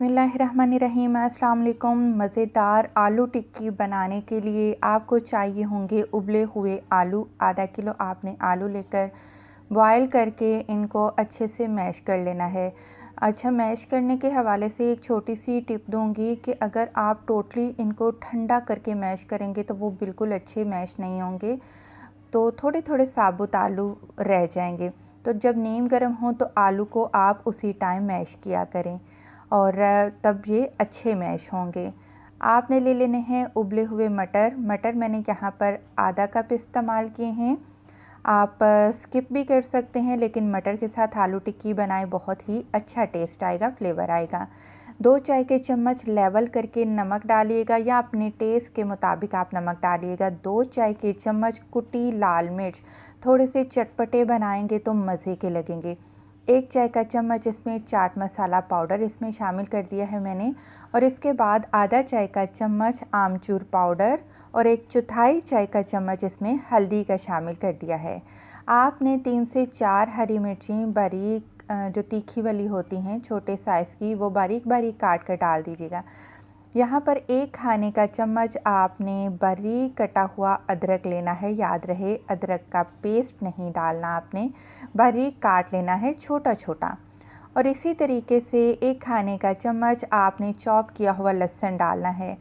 बिस्मिल्लाहिर्रहमानिर्रहीम। अस्सलाम वालेकुम। मज़ेदार आलू टिक्की बनाने के लिए आपको चाहिए होंगे उबले हुए आलू। आधा किलो आपने आलू लेकर बॉयल करके इनको अच्छे से मैश कर लेना है। अच्छा, मैश करने के हवाले से एक छोटी सी टिप दूंगी कि अगर आप टोटली इनको ठंडा करके मैश करेंगे तो वो बिल्कुल अच्छे मैश नहीं होंगे, तो थोड़े थोड़े साबुत आलू रह जाएंगे। तो जब नीम गर्म हो तो आलू को आप उसी टाइम मैश किया करें और तब ये अच्छे मैश होंगे। आपने ले लेने हैं उबले हुए मटर। मटर मैंने यहाँ पर आधा कप इस्तेमाल किए हैं। आप स्किप भी कर सकते हैं, लेकिन मटर के साथ आलू टिक्की बनाएं, बहुत ही अच्छा टेस्ट आएगा, फ्लेवर आएगा। 2 चाय के चम्मच लेवल करके नमक डालिएगा या अपने टेस्ट के मुताबिक आप नमक डालिएगा। 2 चाय के चम्मच कुटी लाल मिर्च, थोड़े से चटपटे बनाएंगे तो मज़े के लगेंगे। 1 चाय का चम्मच इसमें चाट मसाला पाउडर इसमें शामिल कर दिया है मैंने, और इसके बाद आधा चाय का चम्मच आमचूर पाउडर और 1/4 चाय का चम्मच इसमें हल्दी का शामिल कर दिया है। आपने 3 से 4 हरी मिर्ची बारीक जो तीखी वाली होती हैं छोटे साइज़ की, वो बारीक बारीक काट कर डाल दीजिएगा। यहाँ पर 1 खाने का चम्मच आपने बारीक कटा हुआ अदरक लेना है। याद रहे, अदरक का पेस्ट नहीं डालना, आपने बारीक काट लेना है छोटा छोटा। और इसी तरीके से 1 खाने का चम्मच आपने चॉप किया हुआ लहसुन डालना है।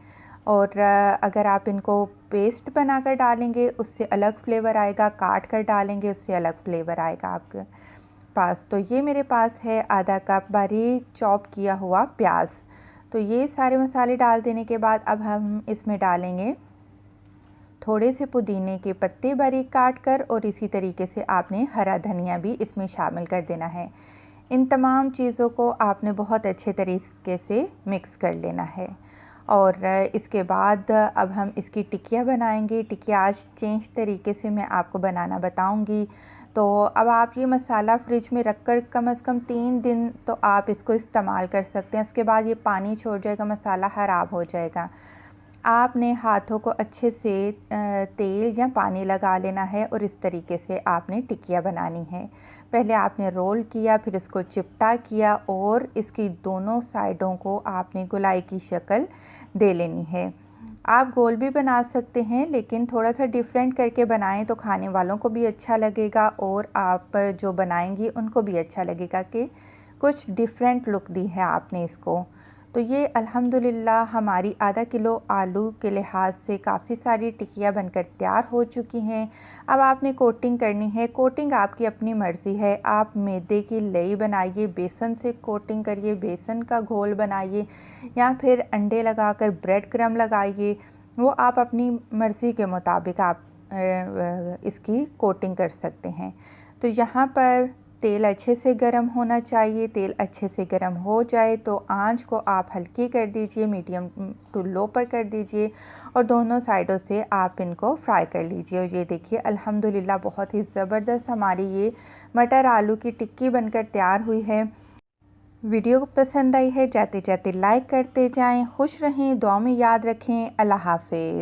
और अगर आप इनको पेस्ट बनाकर डालेंगे उससे अलग फ्लेवर आएगा, काट कर डालेंगे उससे अलग फ्लेवर आएगा आपके पास। तो ये मेरे पास है आधा कप बारीक चॉप किया हुआ प्याज। तो ये सारे मसाले डाल देने के बाद अब हम इसमें डालेंगे थोड़े से पुदीने के पत्ते बारीक काट कर, और इसी तरीके से आपने हरा धनिया भी इसमें शामिल कर देना है। इन तमाम चीज़ों को आपने बहुत अच्छे तरीके से मिक्स कर लेना है। और इसके बाद अब हम इसकी टिक्कियाँ बनाएंगे। टिक्कियाँ आज चेंज तरीके से मैं आपको बनाना बताऊंगी। तो अब आप ये मसाला फ्रिज में रख कर कम से कम 3 दिन तो आप इसको इस्तेमाल कर सकते हैं। उसके बाद ये पानी छोड़ जाएगा, मसाला ख़राब हो जाएगा। आपने हाथों को अच्छे से तेल या पानी लगा लेना है और इस तरीके से आपने टिक्कियाँ बनानी है। पहले आपने रोल किया, फिर इसको चिपटा किया और इसकी दोनों साइडों को आपने गोलाई की शक्ल दे लेनी है। आप गोल भी बना सकते हैं, लेकिन थोड़ा सा डिफरेंट करके बनाएं तो खाने वालों को भी अच्छा लगेगा और आप जो बनाएंगी उनको भी अच्छा लगेगा कि कुछ डिफरेंट लुक दी है आपने इसको। तो ये अल्हम्दुलिल्लाह हमारी आधा किलो आलू के लिहाज से काफ़ी सारी टिक्कियाँ बनकर तैयार हो चुकी हैं। अब आपने कोटिंग करनी है। कोटिंग आपकी अपनी मर्ज़ी है, आप मैदे की लई बनाइए, बेसन से कोटिंग करिए, बेसन का घोल बनाइए, या फिर अंडे लगाकर ब्रेड क्रम्ब लगाइए। वो आप अपनी मर्ज़ी के मुताबिक आप इसकी कोटिंग कर सकते हैं। तो यहाँ पर तेल अच्छे से गर्म होना चाहिए। तेल अच्छे से गर्म हो जाए तो आंच को आप हल्की कर दीजिए, मीडियम टू लो पर कर दीजिए, और दोनों साइडों से आप इनको फ्राई कर लीजिए। और ये देखिए अल्हम्दुलिल्लाह बहुत ही ज़बरदस्त हमारी ये मटर आलू की टिक्की बनकर तैयार हुई है। वीडियो पसंद आई है जाते जाते लाइक करते जाएं। खुश रहें, दुआ में याद रखें। अल्लाह हाफ़िज़।